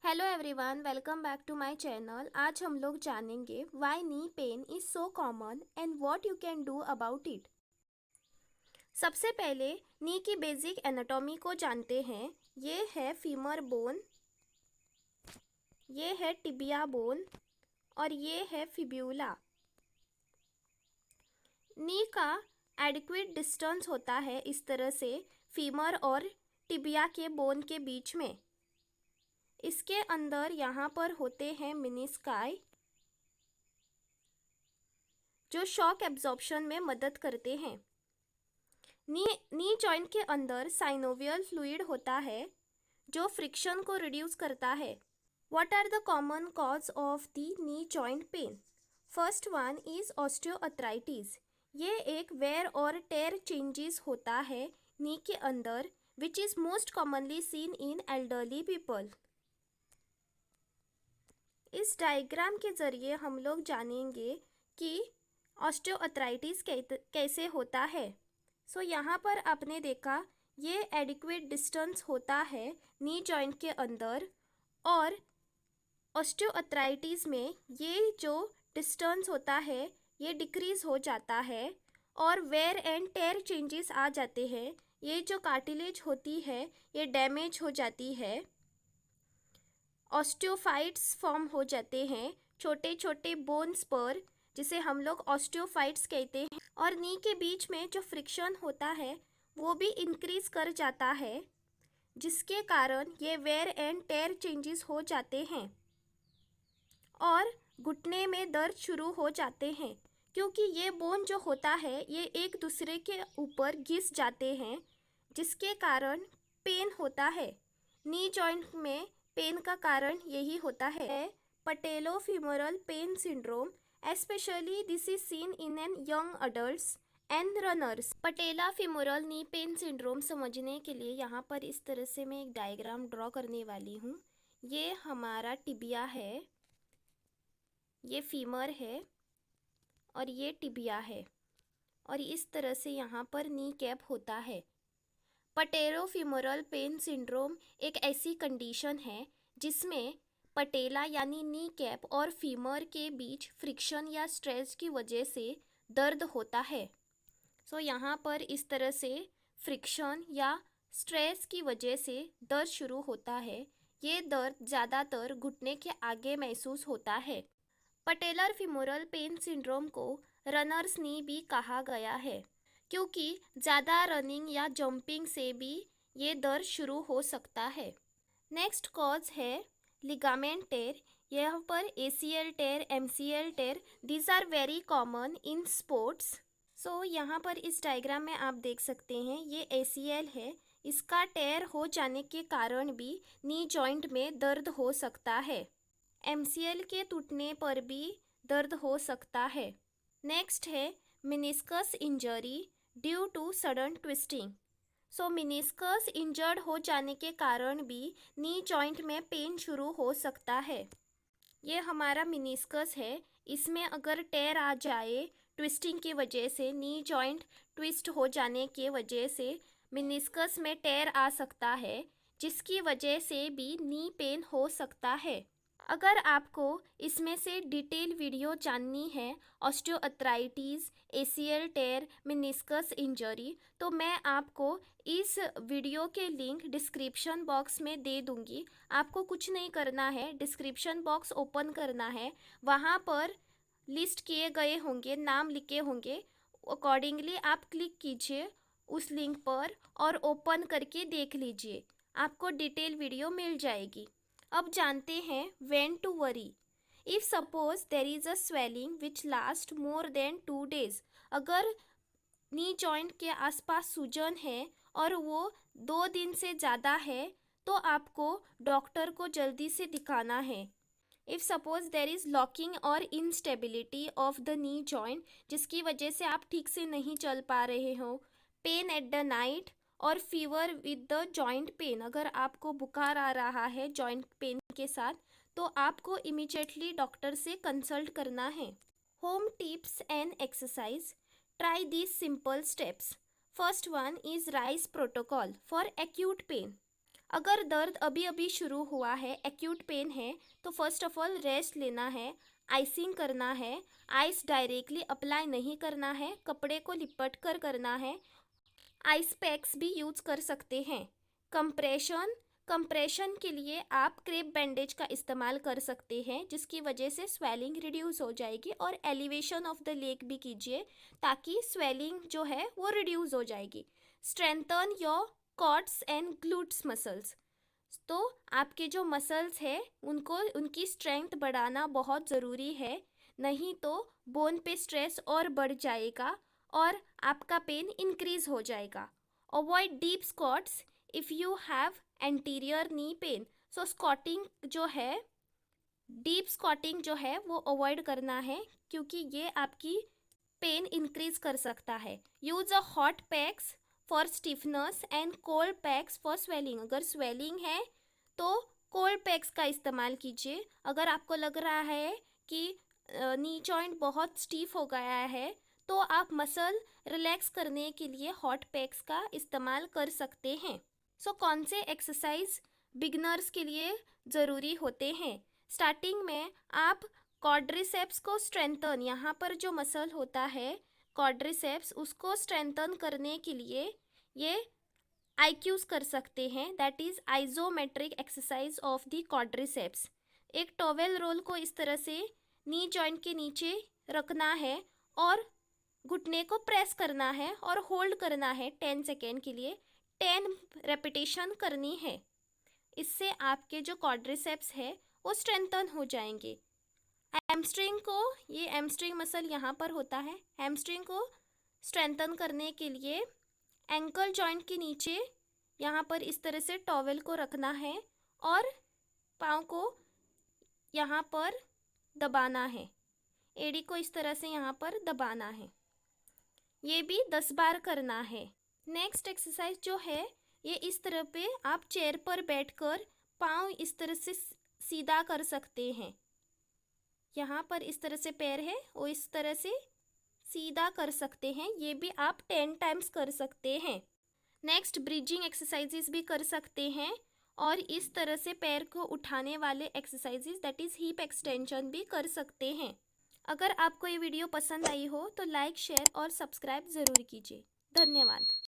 Hello everyone, welcome back to my channel. आज हम लोग जानेंगे why knee pain is so common and what you can do about it. सबसे पहले नी की बेसिक एनाटॉमी को जानते हैं। ये है फीमर बोन, ये है टिबिया बोन और ये है फिब्यूला। नी का एडिक्वेट डिस्टेंस होता है इस तरह से फीमर और टिबिया के बोन के बीच में। इसके अंदर यहाँ पर होते हैं मेनिस्काई जो शॉक एब्जॉर्प्शन में मदद करते हैं। नी जॉइंट के अंदर साइनोवियल फ्लूइड होता है जो फ्रिक्शन को रिड्यूस करता है। What are the common cause of the knee joint pain? First one is osteoarthritis. ये एक वेयर और टेयर चेंजेस होता है नी के अंदर which is most commonly seen in elderly people. इस डायग्राम के जरिए हम लोग जानेंगे कि ऑस्टियोआर्थराइटिस कैसे होता है। सो यहाँ पर आपने देखा ये एडिक्वेट डिस्टेंस होता है नी जॉइंट के अंदर और ऑस्टियोआर्थराइटिस में ये जो डिस्टेंस होता है ये डिक्रीज हो जाता है और वेयर एंड टेयर चेंजेस आ जाते हैं। ये जो कार्टिलेज होती है ये डैमेज हो जाती है, ऑस्टियोफाइट्स फॉर्म हो जाते हैं छोटे छोटे बोन्स पर जिसे हम लोग ऑस्टियोफाइट्स कहते हैं। और नी के बीच में जो फ्रिक्शन होता है वो भी इंक्रीज कर जाता है जिसके कारण ये वेयर एंड टेयर चेंजेस हो जाते हैं और घुटने में दर्द शुरू हो जाते हैं क्योंकि ये बोन जो होता है ये एक दूसरे के ऊपर घिस जाते हैं जिसके कारण पेन होता है। नी जॉइंट में पेन का कारण यही होता है patellofemoral pain syndrome. Especially this is seen in an young adults and runners. Patella femoral knee pain syndrome समझने के लिए यहाँ पर इस तरह से मैं एक डायग्राम ड्रॉ करने वाली हूँ। ये हमारा टिबिया है, ये फीमर है और ये टिबिया है और इस तरह से यहाँ पर नी कैप होता है। पटेलोफीमोरल पेन सिंड्रोम एक ऐसी कंडीशन है जिसमें पटेला यानी नी कैप और फीमर के बीच फ्रिक्शन या स्ट्रेस की वजह से दर्द होता है। सो यहाँ पर इस तरह से फ्रिक्शन या स्ट्रेस की वजह से दर्द शुरू होता है। ये दर्द ज़्यादातर घुटने के आगे महसूस होता है। पटेलर फीमोरल पेन सिंड्रोम को रनर्स नी भी कहा गया है क्योंकि ज़्यादा रनिंग या जंपिंग से भी ये दर्द शुरू हो सकता है। नेक्स्ट कॉज है लिगामेंट टेयर। यहाँ पर ACL tear, MCL tear, these are very common in sports. So यहाँ पर इस डायग्राम में आप देख सकते हैं ये ACL है। इसका टेयर हो जाने के कारण भी नी जॉइंट में दर्द हो सकता है। MCL के टूटने पर भी दर्द हो सकता है। नेक्स्ट है meniscus injury due to sudden twisting. So meniscus injured हो जाने के कारण भी नी जॉइंट में पेन शुरू हो सकता है। ये हमारा मेनिस्कस है, इसमें अगर टेयर आ जाए ट्विस्टिंग की वजह से, नी जॉइंट ट्विस्ट हो जाने की वजह से मेनिस्कस में टेयर आ सकता है जिसकी वजह से भी नी पेन हो सकता है। अगर आपको इसमें से डिटेल वीडियो जाननी है ऑस्टियोआर्थराइटिस, ACL टेयर, मेनिस्कस इंजरी, तो मैं आपको इस वीडियो के लिंक डिस्क्रिप्शन बॉक्स में दे दूंगी। आपको कुछ नहीं करना है, डिस्क्रिप्शन बॉक्स ओपन करना है, वहाँ पर लिस्ट किए गए होंगे, नाम लिखे होंगे, अकॉर्डिंगली आप क्लिक कीजिए उस लिंक पर और ओपन करके देख लीजिए, आपको डिटेल वीडियो मिल जाएगी। अब जानते हैं when to worry. If suppose there is a swelling which last more than 2 days, अगर नी जॉइंट के आसपास सूजन है और वो 2 दिन से ज़्यादा है तो आपको डॉक्टर को जल्दी से दिखाना है। If suppose there is locking और instability of the knee joint जिसकी वजह से आप ठीक से नहीं चल पा रहे हो, पेन एट द नाइट और fever with the joint pain, अगर आपको बुखार आ रहा है जॉइंट पेन के साथ तो आपको इमीडिएटली डॉक्टर से कंसल्ट करना है। Home tips and exercise, try these simple steps. First one is rice protocol for acute pain. अगर दर्द अभी अभी शुरू हुआ है, एक्यूट पेन है, तो फर्स्ट ऑफ ऑल रेस्ट लेना है, आइसिंग करना है, आइस डायरेक्टली अप्लाई नहीं करना है, कपड़े को लिपट कर करना है। आइस पैक्स भी यूज़ कर सकते हैं। कंप्रेशन के लिए आप क्रेप बैंडेज का इस्तेमाल कर सकते हैं, जिसकी वजह से स्वेलिंग रिड्यूस हो जाएगी। और एलिवेशन ऑफ द लेग भी कीजिए ताकि स्वेलिंग जो है वो रिड्यूस हो जाएगी। Strengthen your quads and glutes muscles. तो आपके जो मसल्स है उनको उनकी स्ट्रेंथ बढ़ाना बहुत ज़रूरी है, नहीं तो बोन पे स्ट्रेस और बढ़ जाएगा और आपका पेन इंक्रीज हो जाएगा। Avoid deep squats if you have anterior knee pain. So squatting जो है, डीप स्क्वाटिंग जो है वो अवॉइड करना है, क्योंकि ये आपकी पेन इंक्रीज कर सकता है। Use a hot PACS for stiffness and cold PACS for swelling. अगर स्वेलिंग है तो कोल्ड पैक्स का इस्तेमाल कीजिए। अगर आपको लग रहा है कि नी जॉइंट बहुत स्टीफ हो गया है तो आप मसल रिलैक्स करने के लिए हॉट पैक्स का इस्तेमाल कर सकते हैं। सो कौन से एक्सरसाइज बिगनर्स के लिए ज़रूरी होते हैं? स्टार्टिंग में आप क्वाड्रिसेप्स को स्ट्रेंथन, यहाँ पर जो मसल होता है क्वाड्रिसेप्स, उसको स्ट्रेंथन करने के लिए ये आईक्यूज कर सकते हैं, that is isometric exercise of the quadriceps. एक टॉवेल रोल को इस तरह से नी जॉइंट के नीचे रखना है और घुटने को प्रेस करना है और होल्ड करना है 10 सेकेंड के लिए। 10 रेपिटेशन करनी है। इससे आपके जो क्वाड्रिसेप्स है वो स्ट्रेंथन हो जाएंगे। हैमस्ट्रिंग को, ये हैमस्ट्रिंग मसल यहाँ पर होता है, हैमस्ट्रिंग को स्ट्रेंथन करने के लिए एंकल जॉइंट के नीचे यहाँ पर इस तरह से टॉवेल को रखना है और पाँव को यहाँ पर दबाना है, एड़ी को इस तरह से यहाँ पर दबाना है। ये भी 10 बार करना है। नेक्स्ट एक्सरसाइज जो है ये इस तरह पे आप चेयर पर बैठकर पाँव इस तरह से सीधा कर सकते हैं। यहाँ पर इस तरह से पैर है वो इस तरह से सीधा कर सकते हैं। ये भी आप 10 टाइम्स कर सकते हैं। नेक्स्ट ब्रिजिंग एक्सरसाइजेस भी कर सकते हैं और इस तरह से पैर को उठाने वाले exercises that is hip extension भी कर सकते हैं। अगर आपको ये वीडियो पसंद आई हो तो लाइक, शेयर और सब्सक्राइब ज़रूर कीजिए। धन्यवाद।